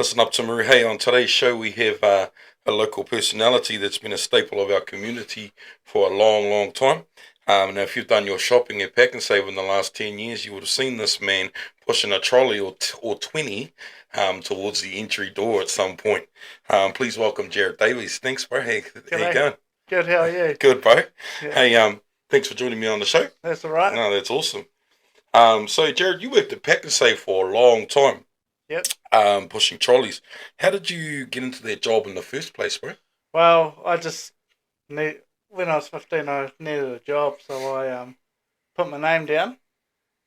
Listen up, Timaru. Hey, on today's show, we have a local personality that's been a staple of our community for a long, long time. Now, if you've done your shopping at Pak N Save in the last 10 years, you would have seen this man pushing a trolley or 20 towards the entry door at some point. Please welcome Jarred Davies. Thanks, bro. Hey, how you G'day. going? Good, how are you? Good, bro. Yeah, Hey, thanks for joining me on the show. that's all right. No, that's awesome. So, Jarred, you worked at Pak N Save for a long time. Yep. Pushing trolleys. How did you get into that job in the first place, bro? Well, when I was 15, I needed a job, so I put my name down.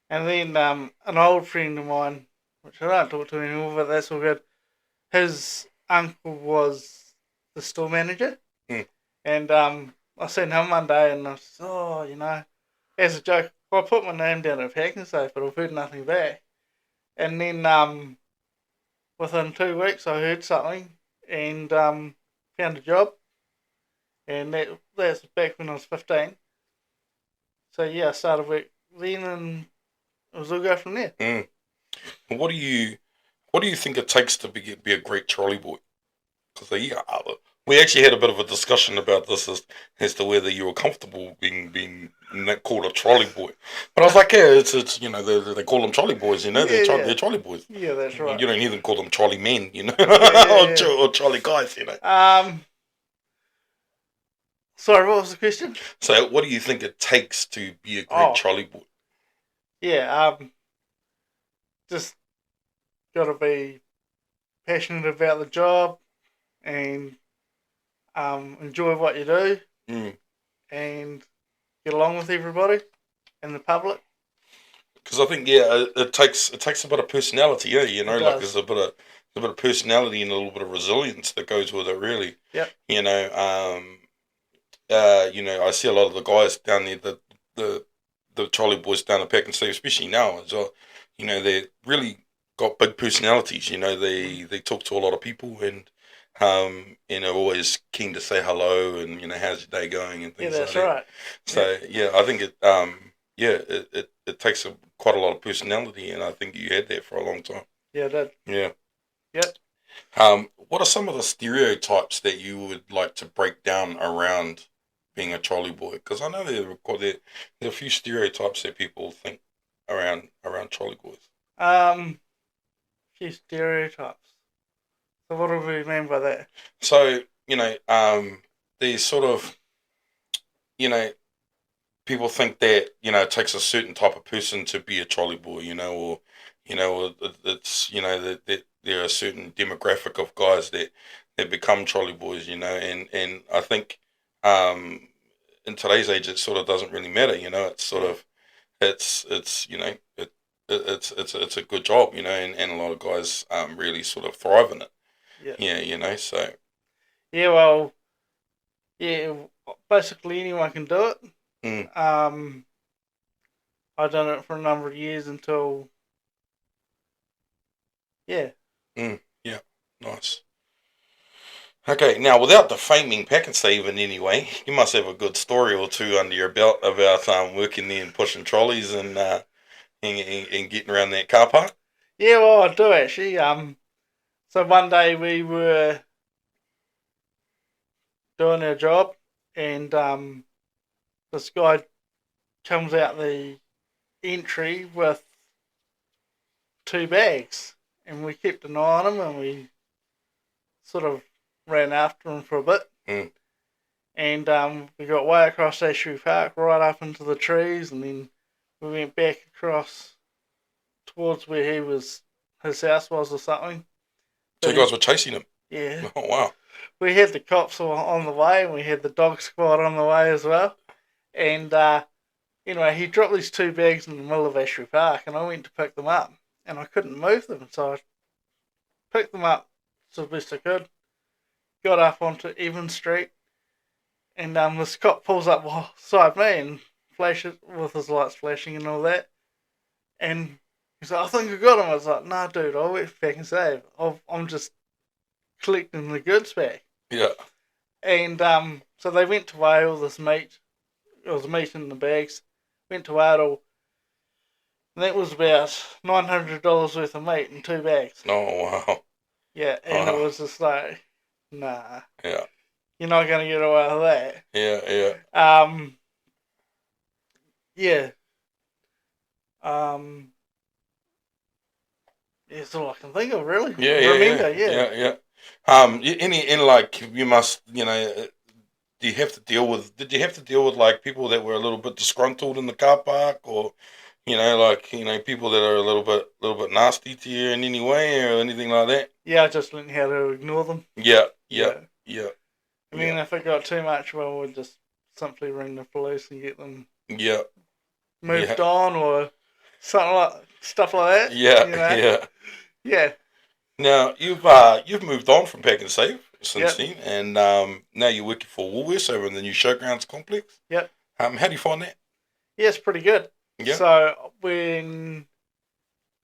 And then an old friend of mine, which I don't talk to anymore, but that's all good, his uncle was the store manager. Hmm. And I seen him one day and I said, as a joke, I put my name down at Pak N Save, but I've heard nothing back. And then within 2 weeks, I heard something and found a job, and that's back when I was 15. So yeah, I started work then, and it was all go from there. Mm. What do you think it takes to be a great trolley boy? Because we actually had a bit of a discussion about this as to whether you were comfortable being called a trolley boy. But I was like, yeah, it's they call them trolley boys, they're trolley boys. Yeah, that's right. You don't even call them trolley men, Yeah. or trolley guys, Sorry, what was the question? So, what do you think it takes to be a great trolley boy? Yeah, just gotta be passionate about the job and enjoy what you do and get along with everybody and the public. Because I think it takes a bit of personality, like there's a bit of personality and a little bit of resilience that goes with it, really. Yep. I see a lot of the guys down there, the trolley boys down at Pak N Save, especially now as well. They really got big personalities. They talk to a lot of people and are always keen to say hello and how's your day going and things like that. Yeah, that's right. So I think it takes quite a lot of personality, and I think you had that for a long time. Yeah, it did. Yeah. Yep. What are some of the stereotypes that you would like to break down around being a trolley boy? Because I know there are a few stereotypes that people think around trolley boys. Few stereotypes. So what do we mean by that? So there's sort of people think that it takes a certain type of person to be a trolley boy, or it's that there are a certain demographic of guys that become trolley boys, and I think in today's age it sort of doesn't really matter, it's sort of it's it's a good job, and a lot of guys really sort of thrive in it. Yeah. So Yeah, well, basically anyone can do it. I've done it for a number of years until yeah, nice. Okay, now without defaming Pak N Save in any way, you must have a good story or two under your belt about working there and pushing trolleys and getting around that car park. Yeah, well, I do actually. So one day we were doing our job, and this guy comes out the entry with 2 bags, and we kept an eye on him, and we sort of ran after him for a bit. And we got way across Ashery Park, right up into the trees, and then we went back across towards where his house was or something. So you guys were chasing him? Yeah. Oh, wow. We had the cops on the way, and we had the dog squad on the way as well. And anyway, he dropped these 2 bags in the middle of Ashery Park, and I went to pick them up, and I couldn't move them, so I picked them up as best I could, got up onto Evan Street, and this cop pulls up beside me and flashes with his lights flashing and all that, and he's like, I think I got him. I was like, nah, dude, I'll wait for Pak N Save. I'm just collecting the goods back. Yeah. And so they went to weigh all this meat. It was meat in the bags. Went to weigh it all. And that was about $900 worth of meat in 2 bags. Oh, wow. Yeah, and it was just like, nah, Yeah. you're not going to get away with that. Yeah. Yeah. It's all I can think of, really. Remember, Yeah. And like you must, do you have to deal with? Did you have to deal with like people that were a little bit disgruntled in the car park, or people that are a little bit nasty to you in any way or anything like that? Yeah, I just learned how to ignore them. Yeah. I mean, if it got too much, well, we'd just simply ring the police and get them Yeah. moved on or stuff like that. Yeah. Yeah. Now you've moved on from Pack and Save since then, and now you're working for Woolworths over in the new Showgrounds complex. Yep. How do you find that? Yeah, it's pretty good. Yeah. So when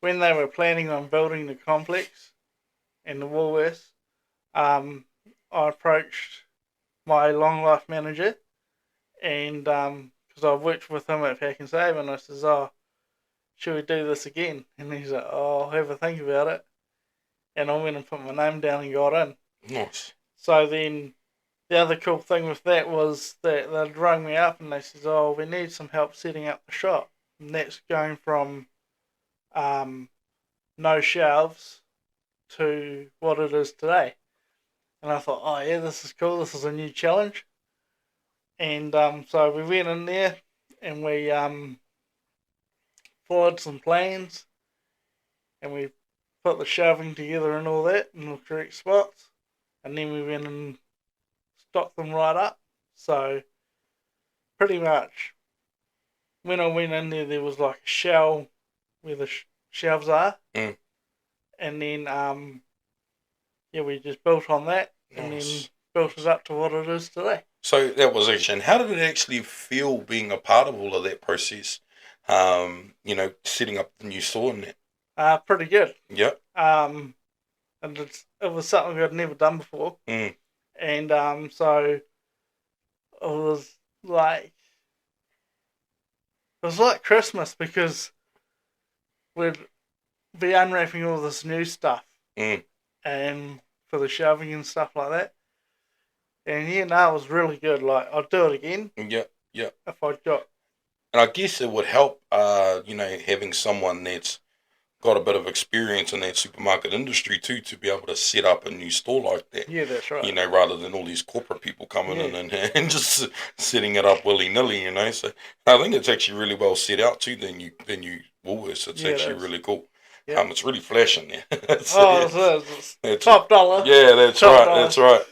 they were planning on building the complex in the Woolworths, I approached my long life manager, and because I've worked with him at Pack and Save, and I says, "Oh, should we do this again?" And he's like, "Oh, I'll have a think about it." And I went and put my name down and got in. Nice. So then the other cool thing with that was that they'd rung me up and they said, "Oh, we need some help setting up the shop." And that's going from no shelves to what it is today. And I thought, oh yeah, this is cool. This is a new challenge. And so we went in there and we followed some plans and we put the shelving together and all that in the correct spots. And then we went and stocked them right up. So pretty much when I went in there, there was like a shell where the shelves are. Mm. And then, we just built on that. Nice. And then built it up to what it is today. So that was actually, and how did it actually feel being a part of all of that process? Setting up the new store and that. Pretty good. Yeah. And it was something I'd never done before. Mm. And so it was like Christmas because we'd be unwrapping all this new stuff and for the shelving and stuff like that. And it was really good. Like, I'd do it again. Yeah. If I got. And I guess it would help, having someone that's got a bit of experience in that supermarket industry too, to be able to set up a new store like that. Yeah, that's right. Rather than all these corporate people coming in and just setting it up willy nilly. So I think it's actually really well set out too. The new Woolworths. It's actually really cool. Yep. It's really flashing there. It's top dollar. Yeah, that's top right. Dollar. That's right.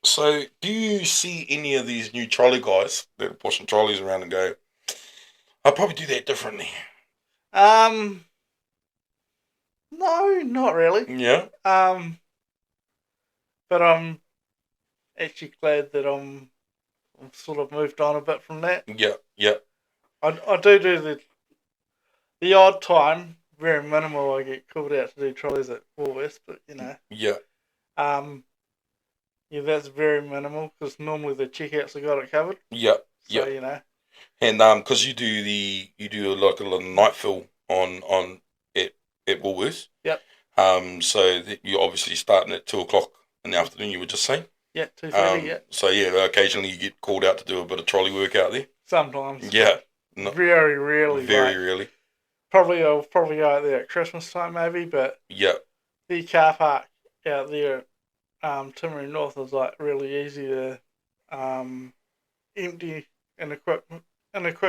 So do you see any of these new trolley guys that are pushing trolleys around and go, I'll probably do that differently? No, not really. Yeah. But I'm actually glad that I'm sort of moved on a bit from that. Yeah. I do the odd time, very minimal. I get called out to do trolleys at Woolworths, but Yeah. That's very minimal because normally the checkouts have got it covered. Yeah. So, And because you do like a little night fill on at Woolworths. Yep. So that you're obviously starting at 2:00 in the afternoon. You were just saying. Yeah, 2:30. Yeah. So occasionally you get called out to do a bit of trolley work out there. Sometimes. Yeah. Very rarely. Very rarely. I'll probably go out there at Christmas time maybe, but the car park out there at Timaru North is like really easy to empty in a quick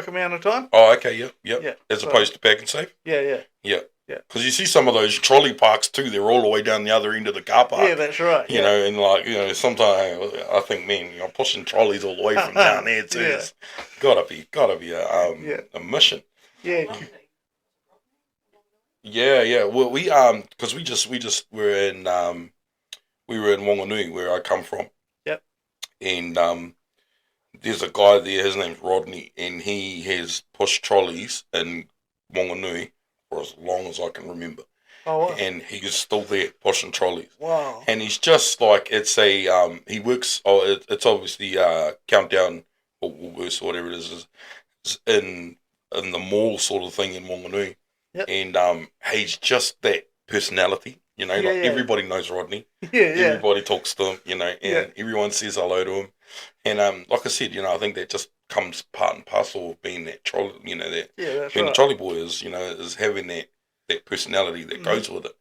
amount of time. Oh, okay, yeah. As opposed to Pack and Save. Yeah. Because you see some of those trolley parks too. They're all the way down the other end of the car park. Yeah, that's right. And sometimes I think, man, pushing trolleys all the way from down there too. It's gotta be a mission. Yeah. Yeah. Well, because we were in Wanganui where I come from. Yep. And there's a guy there. His name's Rodney, and he has pushed trolleys in Wanganui for as long as I can remember. Oh, wow. And he is still there pushing trolleys. Wow. And he's just like, it's he works. It's obviously Countdown or Woolworths or whatever it is in the mall sort of thing in Wanganui. Yep. And he's just that personality. You know, Yeah, like yeah. everybody knows Rodney. Yeah, Everybody talks to him, you know, and Yeah. everyone says hello to him. And like I said, you know, I think that just comes part and parcel of being that trolley, you know, that Yeah, that's being right. a trolley boy is, you know, is having that personality that goes with it.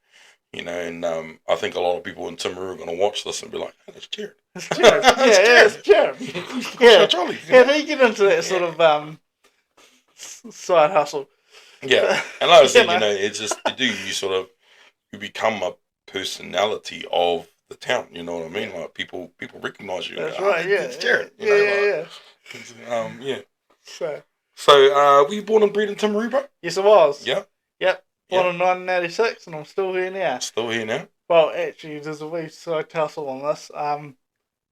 You know, and I think a lot of people in Timaru are going to watch this and be like, "Oh, that's Jarred." It's Jarred. Yeah, It's it's Jarred. Yeah. Yeah. Trolley. How do you get into that sort of side hustle? Yeah. But, And like I said, know. you know, it's just you become a personality of the town. You know what I mean? Like people recognise you. And That's go, right. Yeah, it's Jarred. yeah, You know, yeah, like yeah. yeah. So So were you born and bred in Timaru, bro? yes, I was. Yeah. Yep. Yeah. Born in 1986, and I'm still here now. Still here now. Well, actually, there's a wee side tussle on this.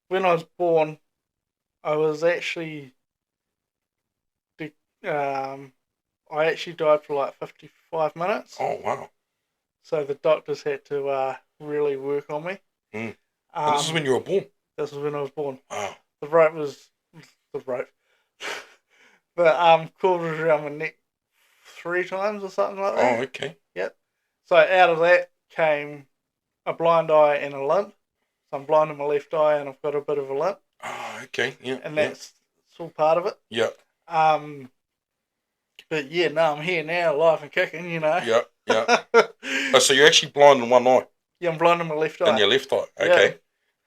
When I was born, I was actually, I actually died for like 55 minutes. Oh wow. So the doctors had to really work on me. Mm. And this is when you were born. This was when I was born. Wow. The rope. The cord was around my neck 3 times or something like that. Oh, okay. Yep. So out of that came a blind eye and a limp. So I'm blind in my left eye and I've got a bit of a limp. Oh, okay. Yeah. And that's all part of it. Yeah. But yeah, no, I'm here now, alive and kicking, you know. Yeah. Yeah. Oh, so you're actually blind in one eye? Yeah, I'm blind in my left eye. In your left eye? Okay.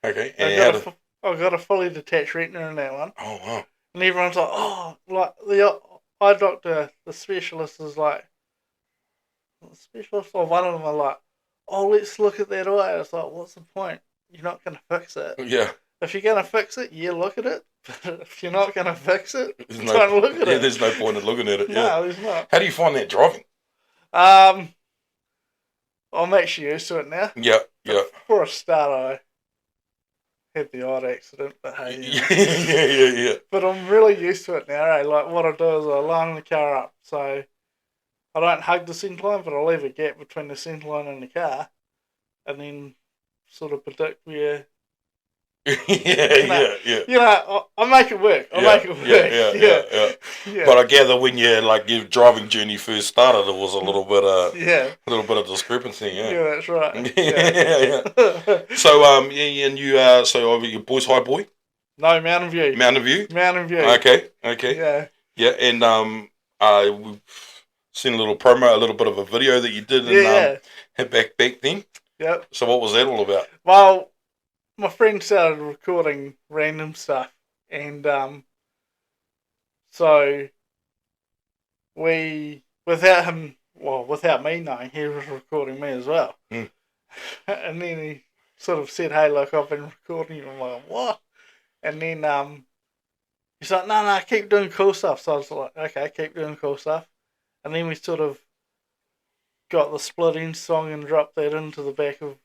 Yeah. Okay. And I've got a fully detached retina in that one. Oh, wow. And everyone's like, oh, like the eye doctor, the specialist is like, the specialist or one of them are like, oh, let's look at that eye. It's like, what's the point? You're not going to fix it. Yeah. If you're going to fix it, yeah, look at it. But if you're not going to fix it, don't look at it. Yeah, there's no point in looking at it. Yeah. No, there's not. How do you find that driving? I'm actually used to it now. Yeah. Yeah. For a start, I had the odd accident, but hey. You know. Yeah. But I'm really used to it now, eh? Like, what I do is I line the car up. So I don't hug the centre line, but I leave a gap between the centre line and the car. And then sort of predict where... Yeah. You know, I make it work. I make it work. Yeah. But I gather when your driving journey first started, it was a little bit of discrepancy. Yeah. Yeah, that's right. Yeah. So and you so are you Boys High boy? No, Mountain View. Mountain View. Okay. Yeah, and we've seen a little promo, a little bit of a video that you did back then. Yep. So what was that all about? Well, my friend started recording random stuff, and so without me knowing, he was recording me as well. Mm. And then he sort of said, "Hey, look, I've been recording you." I'm like, "What?" And then he's like, "No, keep doing cool stuff." So I was like, "Okay, keep doing cool stuff." And then we sort of got the split end song and dropped that into the back of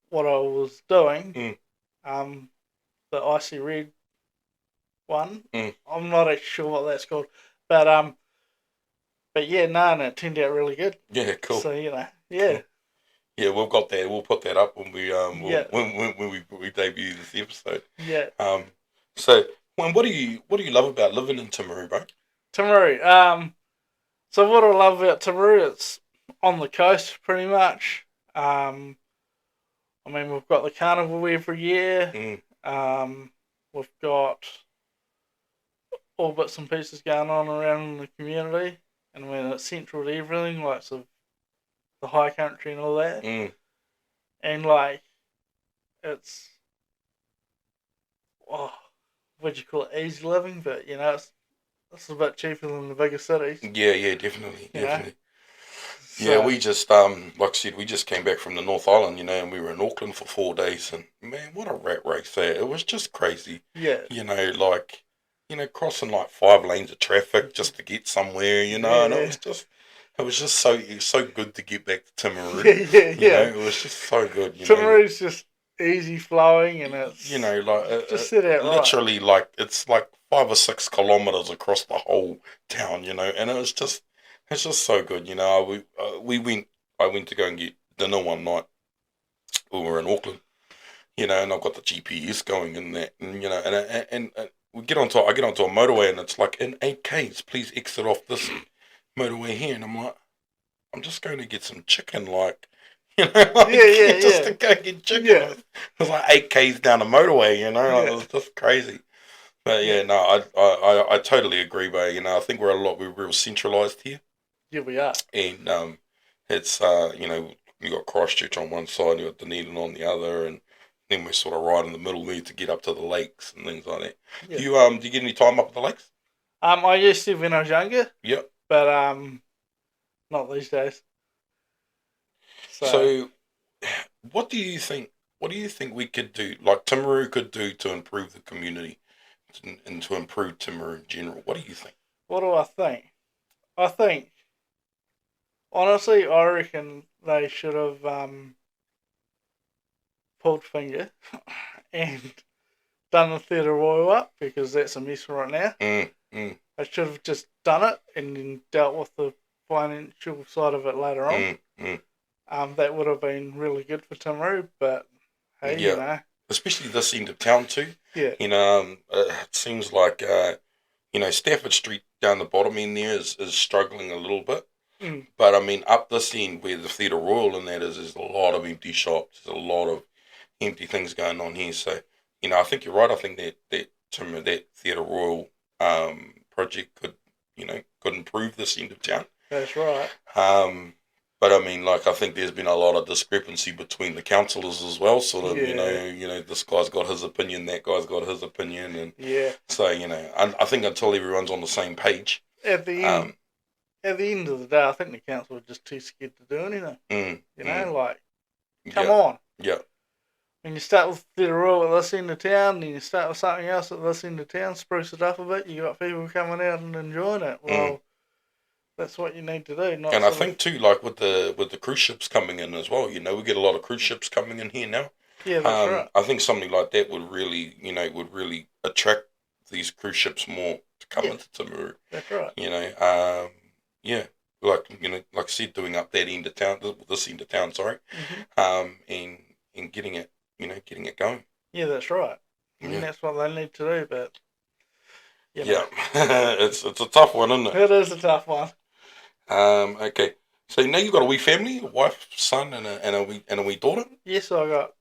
what I was doing. The Icy Red one. I'm not actually sure what that's called. But yeah, and it turned out really good. Yeah, cool. So, you know, yeah. Cool. Yeah, we've got that. We'll put that up when we when we debut this episode. Yeah. So what do you love about living in Timaru, bro? Timaru. So what I love about Timaru, it's on the coast pretty much. I mean, we've got the carnival every year. We've got all bits and pieces going on around the community. And when it's central to everything, like sort of the high country and all that. And like, it's, what'd you call it, easy living? But, you know, it's a bit cheaper than the bigger cities. Yeah, definitely. So, yeah, we just, like I said, we just came back from the North Island, you know, and we were in Auckland for 4 days. And, man, what a rat race there. It was just crazy. Yeah. You know, like, crossing like 5 lanes of traffic just to get somewhere, you know, and it was just so good to get back to Timaru. Yeah. It was just so good. Timaru's just easy flowing, and it's like just set out literally right. Like it's like 5 or 6 kilometers across the whole town, you know, and it's just so good, you know. I went to go and get dinner one night. We were in Auckland, you know, and I've got the GPS going in that, and you know, and I get onto a motorway, and it's like in 8Ks, please exit off this motorway here, and I'm like, I'm just going to get some chicken, like, You know, like, Yeah. just to go get chicken. Yeah. It was like 8 k's down the motorway. You know, like, Yeah. it was just crazy. But Yeah. yeah, no, I totally agree, bro. You know, I think we're real centralised here, Yeah, we are. and it's you know, you got Christchurch on one side, you got Dunedin on the other, and then we're sort of right in the middle. We need to get up to the lakes and things like that. Yeah. Do you get any time up at the lakes? I used to when I was younger, Yep. but not these days. So, what do you think? What do you think we could do, like Timaru could do, to improve the community and to improve Timaru in general? What do you think? What do I think? I think, honestly, I reckon they should have pulled finger and done the Theatre Royal up, because that's a mess right now. They should have just done it and then dealt with the financial side of it later on. That would have been really good for Timaru, but hey, Yeah. you know. Especially this end of town too. Yeah. You know, it seems like you know, Stafford Street down the bottom end there is struggling a little bit. But I mean, up this end where the Theatre Royal and that is, there's a lot of empty shops. There's a lot of empty things going on here. So, you know, I think you're right. I think that Theatre Royal project could, you know, could improve this end of town. That's right. But I mean, like, I think there's been a lot of discrepancy between the councillors as well. Sort of, you know, this guy's got his opinion, that guy's got his opinion, and so, you know, I think until everyone's on the same page, at the end of the day, I think the council were just too scared to do anything. You know, like, come on. Yeah. When you start with Theatre Royal at this end of town, then you start with something else at this end of town, spruce it up a bit, you got people coming out and enjoying it. Well, that's what you need to do. And I think too, like with the cruise ships coming in as well, you know, we get a lot of cruise ships coming in here now. Yeah, that's right. I think something like that would really, you know, attract these cruise ships more to come into Timaru. That's right. You know, yeah, like, you know, like I said, doing up that end of town, this end of town, sorry, and getting it, you know, getting it going. Yeah, that's right. I mean, that's what they need to do, but you know. Yeah, it's a tough one, isn't it? It is a tough one. Okay. So now you've got a wee family, a wife, son, and a wee daughter. Yes, I got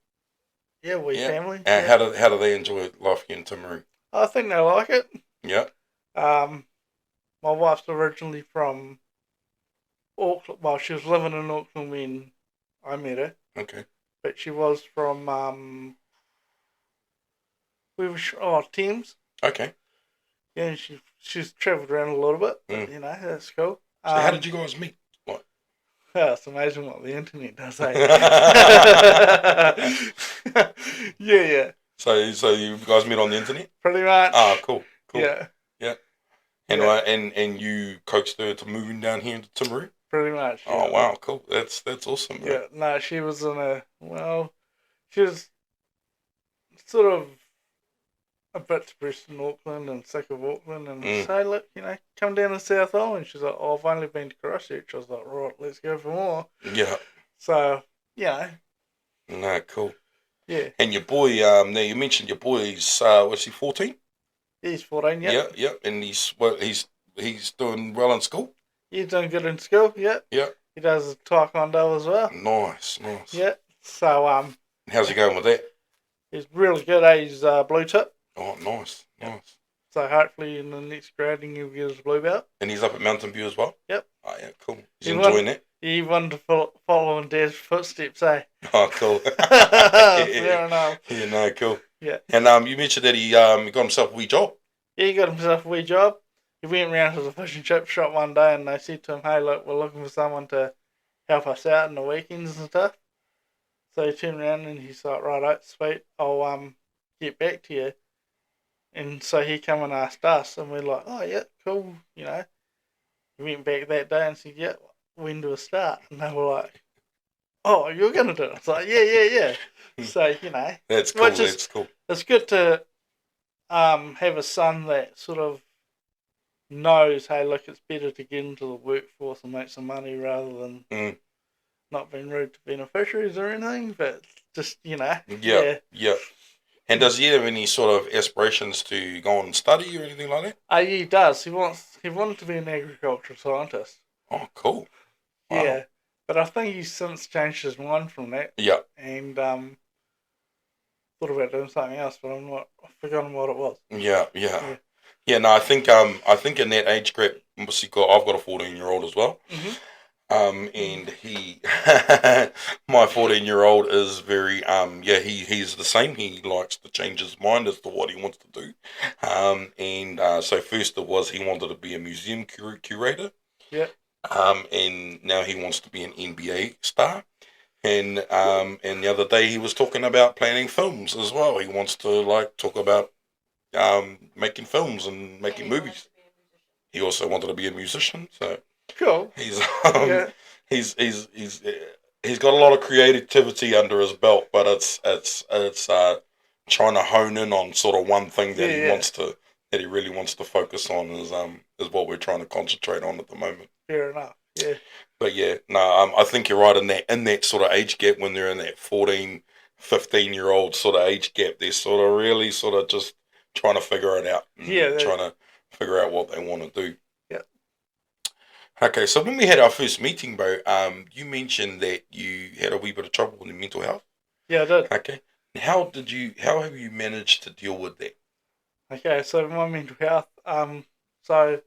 a wee family. And how do they enjoy life here in Timaru? I think they like it. Yeah. My wife's originally from Auckland. Well, she was living in Auckland when I met her. Okay. But she was from Thames. Okay. Yeah, and she's travelled around a little bit. But, you know, that's cool. So how did you guys meet? What? It's amazing what the internet does, eh? Yeah. So you guys met on the internet? Pretty much. Ah, cool. Yeah. And you coaxed her to moving down here into Timaru? Pretty much. Oh, wow, cool. That's awesome. Bro. Yeah, no, she was she was sort of a bit depressed in Auckland and sick of Auckland, and say, look, you know, come down to South Island. She's like, oh, I've only been to Christchurch. I was like, right, let's go for more. Yeah. So, you know. No, cool. Yeah. And your boy, now you mentioned your boy's, was he 14? He's 14, yeah. Yeah. And he's doing well in school? He's doing good in school, yeah. Yeah. He does taekwondo as well. Nice. Yeah. So, how's he going with that? He's really good. He's blue tip. Oh, nice. So hopefully in the next grading he'll get his blue belt. And he's up at Mountain View as well? Yep. Oh, yeah, cool. He's enjoying that? He wanted to follow in Dad's footsteps, eh? Oh, cool. Fair enough. Yeah, no, cool. Yeah. And you mentioned that he got himself a wee job. Yeah, he got himself a wee job. He went round to the fish and chip shop one day and they said to him, hey, look, we're looking for someone to help us out in the weekends and stuff. So he turned around and he's like, right, sweet, I'll get back to you. And so he come and asked us, and we're like, oh, yeah, cool, you know. He went back that day and said, yeah, when do we start? And they were like, oh, you're going to do it? It's like, yeah. So, you know. That's cool, that's cool. It's good to have a son that sort of knows, hey, look, it's better to get into the workforce and make some money rather than not being rude to beneficiaries or anything, but just, you know. Yeah. And does he have any sort of aspirations to go on and study or anything like that? Yeah, he does. He wanted to be an agricultural scientist. Oh, cool. Wow. Yeah. But I think he's since changed his mind from that. Yeah. And thought about doing something else, but I've forgotten what it was. Yeah. Yeah. No, I think in that age group, obviously I've got a 14-year-old as well. Mm-hmm. And he, my 14-year-old is very, he's the same. He likes to change his mind as to what he wants to do. So first it was he wanted to be a museum curator. Yeah. And now he wants to be an NBA star. And the other day he was talking about planning films as well. He wants to talk about making films and making movies. He also wanted to be a musician. So cool. He's Yeah. he's got a lot of creativity under his belt, but it's trying to hone in on sort of one thing that he really wants to focus on is what we're trying to concentrate on at the moment. Fair enough. Yeah. But yeah, no, I think you're right in that sort of age gap when they're in that 14, 15-year-old sort of age gap. They're sort of really sort of just trying to figure it out. Trying to figure out what they want to do. Okay, so when we had our first meeting, bro, you mentioned that you had a wee bit of trouble with your mental health. Yeah, I did. Okay. How have you managed to deal with that? Okay, so my mental health, so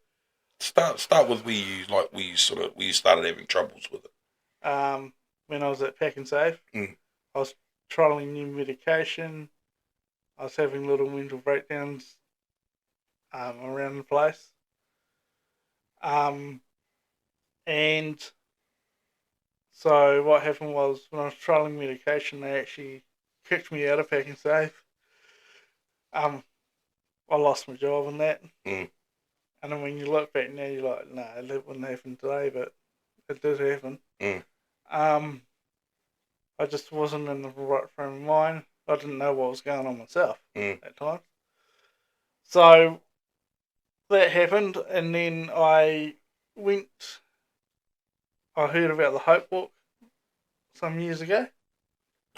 start with where you started having troubles with it. When I was at Pak N Save, I was trialing new medication. I was having little mental breakdowns around the place. And so what happened was when I was trialing medication, they actually kicked me out of Pak N Save. I lost my job and that. And then when you look back now, you're like, nah, that wouldn't happen today, but it did happen. I just wasn't in the right frame of mind. I didn't know what was going on myself at times. So that happened, and then I heard about the Hope Walk some years ago.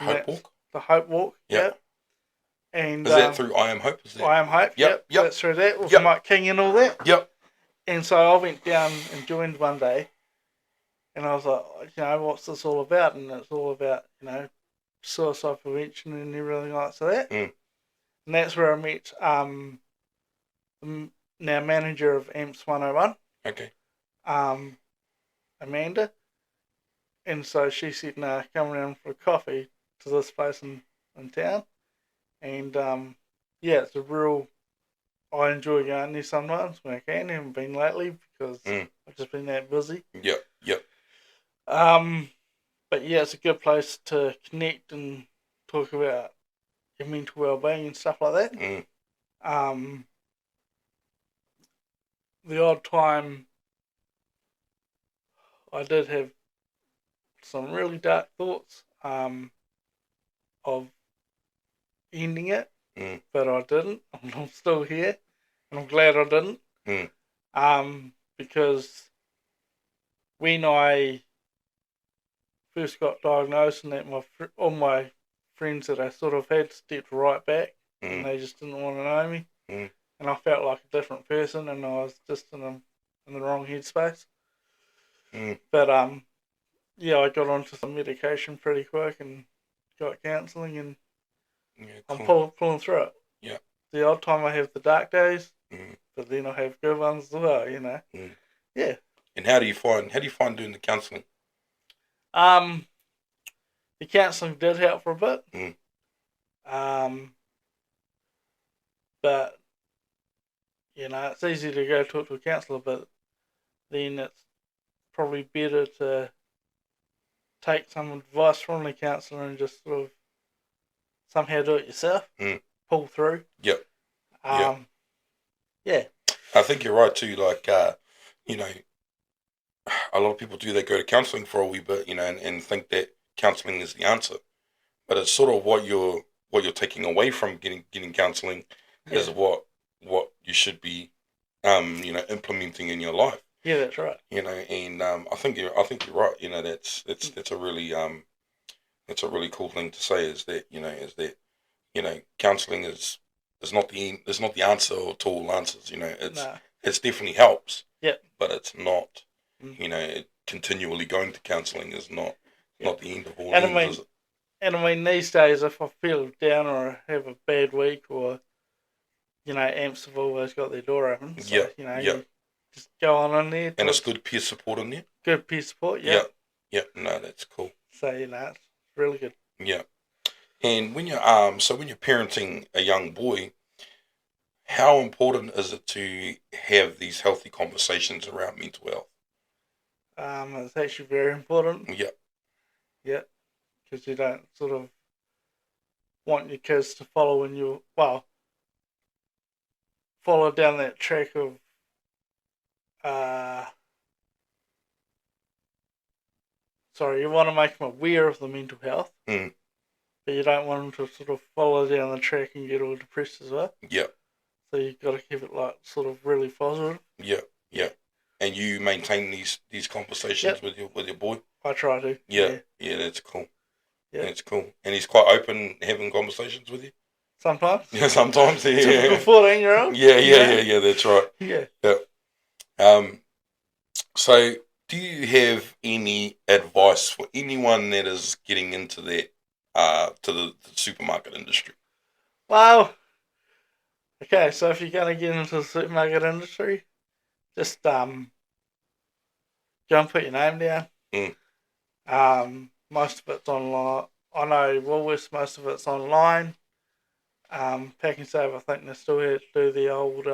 Walk? The Hope Walk, yeah. And is that through I Am Hope? I Am Hope, yep. That's through that, with Mike King and all that. Yep. And so I went down and joined one day, and I was like, what's this all about? And it's all about, suicide prevention and everything like that. And that's where I met the now manager of AMPS 101. Okay. Amanda. And so she said, come around for a coffee to this place in town. And it's a real, I enjoy going there sometimes when I can. I haven't been lately because I've just been that busy. Yep. But yeah, it's a good place to connect and talk about your mental well-being and stuff like that. The odd time I did have some really dark thoughts of ending it, but I didn't. I'm still here, and I'm glad I didn't. Because when I first got diagnosed, and that all my friends that I sort of had stepped right back, and they just didn't want to know me, and I felt like a different person, and I was just in the wrong headspace. But I got onto some medication pretty quick and got counselling, and I'm pulling through it. Yeah. The odd time I have the dark days, but then I have good ones as well. Yeah. And how do you find doing the counselling? The counselling did help for a bit. But it's easy to go talk to a counsellor, but then it's probably better to take some advice from the counsellor and just sort of somehow do it yourself. Pull through. Yep. Yeah. I think you're right too. A lot of people they go to counselling for a wee bit, and think that counselling is the answer, but it's sort of what you're taking away from getting counselling is what you should be, implementing in your life. Yeah, that's right. And I think you're right. That's a really cool thing to say is that counselling is not the answer to all answers. It's definitely helps. Yeah. But it's not. continually going to counselling is not the end of all And ends, is it? And I mean, these days, if I feel down or have a bad week, or amps have always got their door open, so you just go on in there. And it's good peer support in there. Good peer support, yeah. Yeah. No, that's cool. So it's really good. Yeah. And when you're when you're parenting a young boy, how important is it to have these healthy conversations around mental health? It's actually very important. Yeah. Yeah. Because you don't sort of want your kids to follow follow down that track of you want to make them aware of the mental health, but you don't want them to sort of follow down the track and get all depressed as well. Yeah. So you've got to keep it like sort of really positive. Yeah. And you maintain these conversations with your boy? I try to. Yeah, that's cool. Yeah. That's cool. And he's quite open having conversations with you? Sometimes. Yeah, sometimes. Yeah. Typical 14-year-old. Yeah, that's right. Yeah. So do you have any advice for anyone that is getting into that to the supermarket industry? Well, okay, so if you're going to get into the supermarket industry, just go and put your name down. Most of it's online. I know Woolworths, most of it's online. Pak N Save, I think they still have to do the old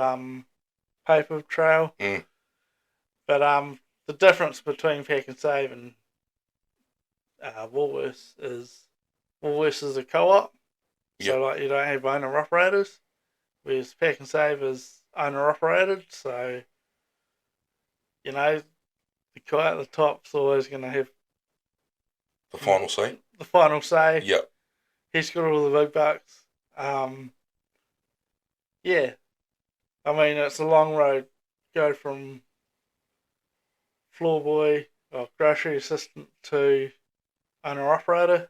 paper trail. But the difference between Pak N Save and Woolworths is a co-op. So like you don't have owner operators, whereas Pak N Save is owner operated. So the guy at the top's always going to have the final say. The final say. Yeah. He's got all the big bucks. Yeah. I mean, it's a long road. Go from floor boy or grocery assistant to owner operator.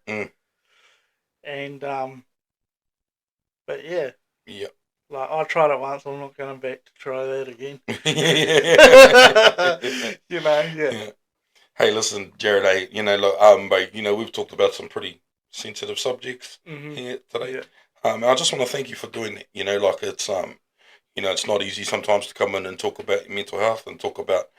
And but yeah. Yeah. Like I tried it once. I'm not going back to try that again. Yeah. Hey, listen, Jarred. We've talked about some pretty sensitive subjects here today. Yeah. I just want to thank you for doing that. It's not easy sometimes to come in and talk about your mental health and talk about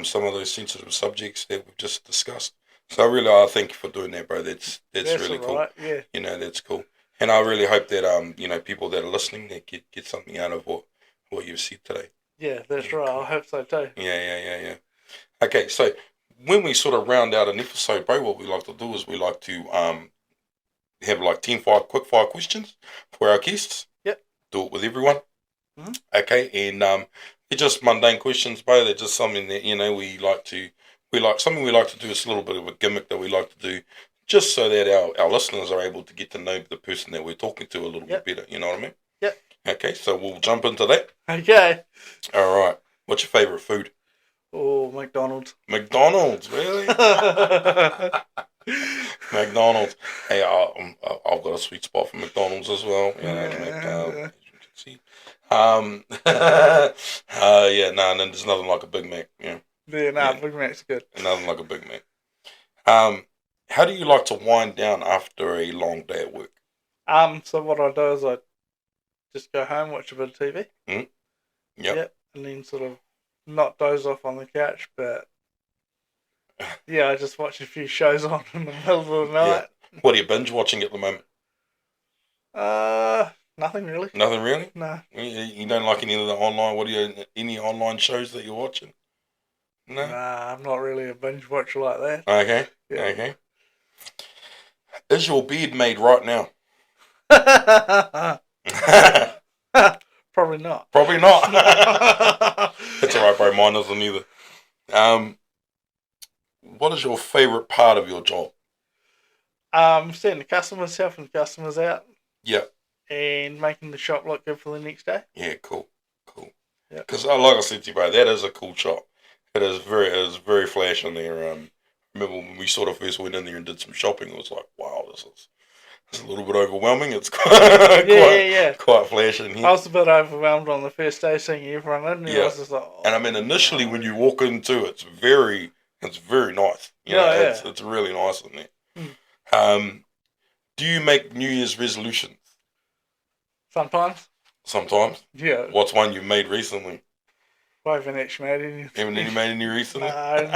some of those sensitive subjects that we've just discussed. So I thank you for doing that, bro. That's really cool. Right. Yeah. That's cool. And I really hope that people that are listening that get something out of what you've said today. Yeah, that's right. I hope so too. Yeah. Okay, so when we sort of round out an episode, bro, what we like to do is we like to have like 10 quick fire questions for our guests. Yep. Do it with everyone. Okay, and they're just mundane questions, bro. They're just something that we like to do. It's a little bit of a gimmick that we like to do, just so that our listeners are able to get to know the person that we're talking to a little bit better. You know what I mean? Yep. Okay, so we'll jump into that. Okay. All right. What's your favourite food? Oh, McDonald's. McDonald's, really? McDonald's. Hey, I've got a sweet spot for McDonald's as well. As you can see. There's nothing like a Big Mac. Big Mac's good. Nothing like a Big Mac. How do you like to wind down after a long day at work? So what I do is I just go home, watch a bit of TV. Yep. And then sort of not doze off on the couch, but I just watch a few shows on in the middle of the night. What are you binge watching at the moment? Nothing really. Nothing really? No. You don't like any of the online? Any online shows that you're watching? No. Nah, I'm not really a binge watcher like that. Okay. Yeah. Okay. Is your bed made right now? Probably not. Probably not. That's alright, bro. Mine isn't either. What is your favourite part of your job? Seeing the customers, helping the customers out. Yeah. And making the shop look good for the next day. Yeah, cool. Yeah. Because like I said to you, bro, that is a cool shop. It is very flash in there. Remember when we sort of first went in there and did some shopping, it was like, wow, this is a little bit overwhelming. It's quite flash in here. I was a bit overwhelmed on the first day seeing everyone in there. I was just like, And I mean, initially when you walk into it's very It's very nice. It's really nice in there. Do you make New Year's resolutions? Sometimes. Sometimes. Yeah. What's one you've made recently? I haven't actually made any. Haven't you made any recently? No,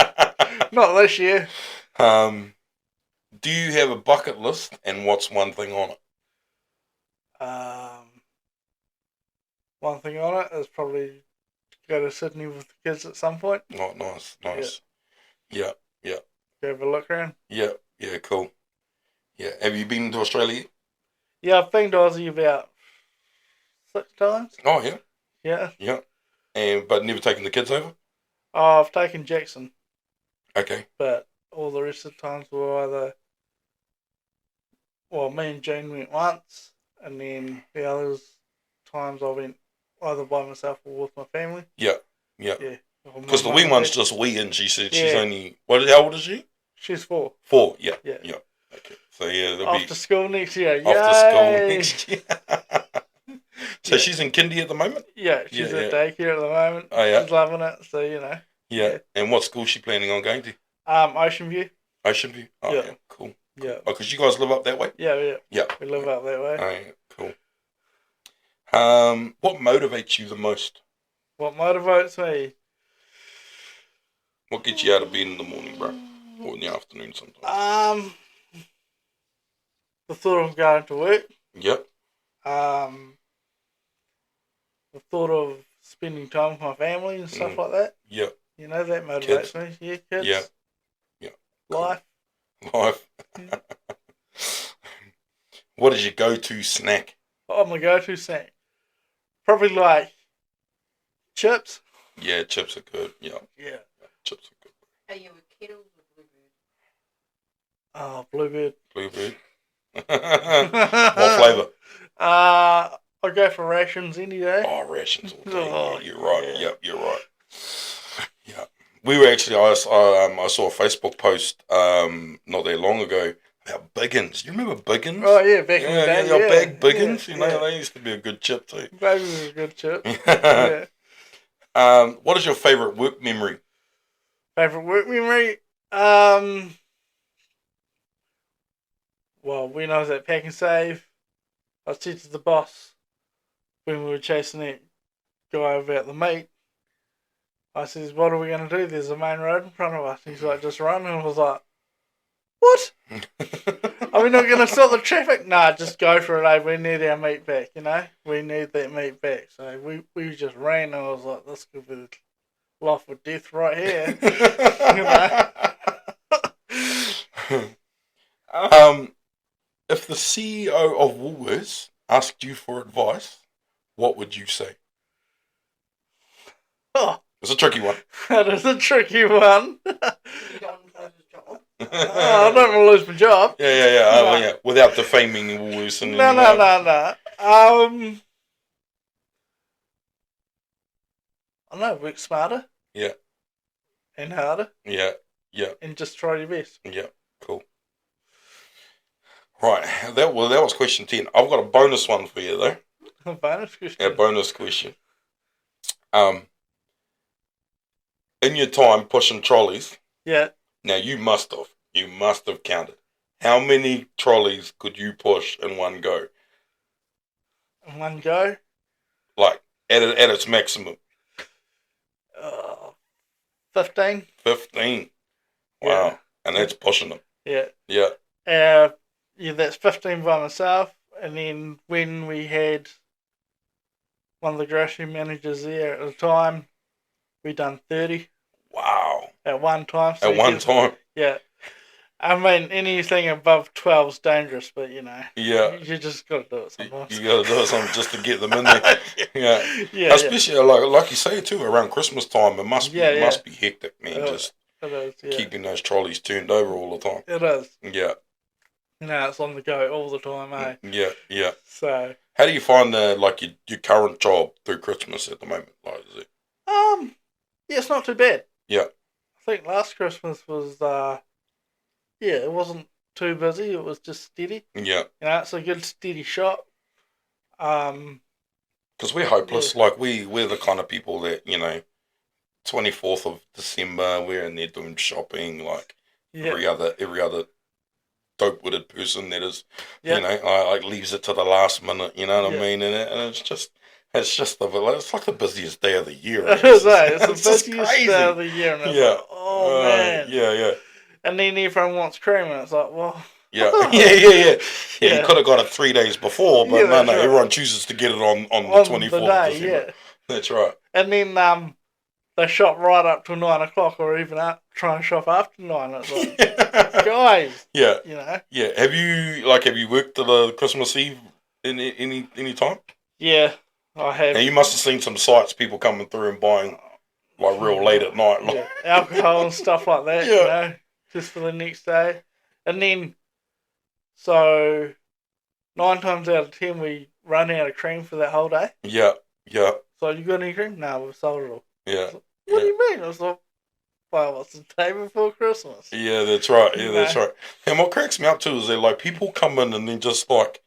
not this year. Do you have a bucket list, and what's one thing on it? One thing on it is probably go to Sydney with the kids at some point. Oh, nice. Yeah. Go have a look around. Yeah, cool. Yeah, have you been to Australia? Yeah, I've been to Aussie about 6 times. Oh, yeah. Yeah. But never taken the kids over? Oh, I've taken Jackson. Okay. But all the rest of the times were either... Well, me and Jane went once, and then the others times I went either by myself or with my family. Yeah. Because the wee one's just wee, and she said she's only... How old is she? She's 4. 4, yeah. Okay. So, they'll be... After school next year. After school next year. So she's in kindy at the moment? Yeah, she's at daycare at the moment. Oh, yeah. She's loving it, so, you know. Yeah. And what school is she planning on going to? Ocean View. Ocean View? Oh, yeah. Cool. Yeah. Oh, because you guys live up that way? Yeah. Yeah. We live up that way. Oh, yeah. Cool. What motivates you the most? What motivates me? What gets you out of bed in the morning, bro? Or in the afternoon sometimes? The thought of going to work. Yep. The thought of spending time with my family and stuff like that. Yep. You know, that motivates me. Yeah, kids. Yeah. Life. What is your go-to snack? Oh, my go-to snack. Probably like chips. Yeah, chips are good. Yeah. Chips are good. Are you a Kettles or Bluebird? Oh, Bluebird. Bluebird. What flavour? I'll go for rations any day. Oh, rations all day. Oh, you're right. Yeah. Yep, you're right. Yeah. We were actually, I saw a Facebook post not that long ago about Biggins. Do you remember Biggins? Oh, yeah, back in the day. Yeah, big Biggins. You know, they used to be a good chip too. Baby was a good chip. Yeah. What is your favourite work memory? Favourite work memory? Well, when I was at Pak N Save, I said to the boss, when we were chasing that guy about the meat, I says, what are we going to do? There's a main road in front of us. He's like, just run. And I was like, what? Are we not going to stop the traffic? Nah, just go for it, eh? We need our meat back, you know? We need that meat back. So we just ran, and I was like, this could be life or death right here. You know? If the CEO of Woolworths asked you for advice, what would you say? Oh, it's a tricky one. That is a tricky one. You don't lose his job. I don't want to lose my job. Yeah. Without defaming Woolworths and No. I don't know, work smarter. Yeah. And harder. Yeah. And just try your best. Yeah. Cool. Right. That was question 10. I've got a bonus one for you though. A bonus question. A bonus question. In your time pushing trolleys. Yeah. Now you must have counted. How many trolleys could you push in one go? In one go? Like at its maximum. 15. 15. Wow. Yeah. And that's pushing them. Yeah. Yeah. That's 15 by myself. And then when we had one of the grocery managers there at the time, we done 30. Wow. At one time. So at one time? Yeah. I mean, anything above 12 is dangerous, but you know. Yeah. You just got to do it sometimes. You got to do it sometimes just to get them in there. Yeah. Especially like you say too, around Christmas time, it must be hectic, man. It is, keeping those trolleys turned over all the time. It is. Yeah. You know, it's on the go all the time, eh? Yeah. So. How do you find your current job through Christmas at the moment? Like, is it? Yeah, it's not too bad. Yeah. I think last Christmas was it wasn't too busy. It was just steady. Yeah. You know, it's a good steady shop. Because we're hopeless. Yeah. Like we're the kind of people that, you know, 24th of December, we're in there doing shopping like Yeah. every other dope-witted person that is, Yeah. you know, like leaves it to the last minute, you know what Yeah. I mean? And it's just it's like the busiest day of the year. It is, eh? It's the It's just busiest crazy. day of the year, and it's Yeah. like, oh man. Yeah. And then everyone wants cream, and it's like, well, Yeah, yeah. Yeah. You could have got it 3 days before, but Yeah, no, that's right. everyone chooses to get it on the on 24th the of day, December. yeah. That's right. And then they shop right up till 9 o'clock, or even try and shop after 9. It's like, guys, Yeah, you know. yeah. Have you worked at a Christmas Eve any time? Yeah, I have. Now you must have seen some sights, people coming through and buying like real late at night. Like, Yeah, alcohol and stuff like that, you Yeah. know, just for the next day. And then, so 9 times out of 10, we run out of cream for that whole day. yeah. So you got any cream? No, we've sold it all. Yeah, What do you mean? I was like, well, it's the day before Christmas. yeah, that's right. Yeah, You that's know? right. And what cracks me up too is that like people come in and then just like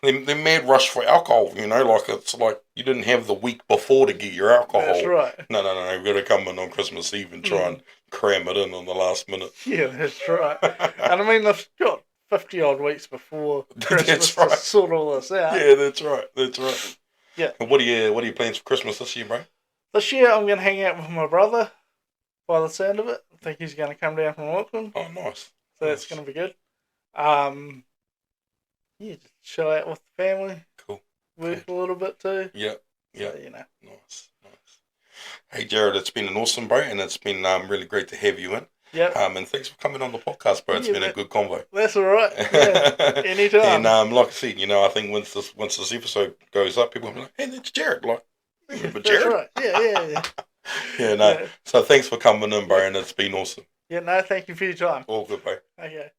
they're mad rush for alcohol. You know, like it's like you didn't have the week before to get your alcohol. That's right. No. We've got to come in on Christmas Eve and try and cram it in on the last minute. Yeah, that's right. And I mean, they've got 50 odd weeks before Christmas That's right. to sort all this out. Yeah, that's right. Yeah. And what are your plans for Christmas this year, bro? This year, I'm going to hang out with my brother, by the sound of it. I think he's going to come down from Auckland, Oh, nice. so that's going to be good. Yeah, just chill out with the family. Cool. Work a little bit too. Yeah. So, you know. Nice. Hey, Jarred, it's been an awesome, bro, and it's been really great to have you in. Yep. And thanks for coming on the podcast, bro. It's Yeah, been a good convo. That's all right. Yeah, anytime. And like I said, you know, I think once this episode goes up, people will be like, "Hey, that's Jarred." Like, remember That's Jarred? right. Yeah. Yeah, no. Yeah. So thanks for coming in, bro, and it's been awesome. Yeah, no, thank you for your time. All good, bro. Okay.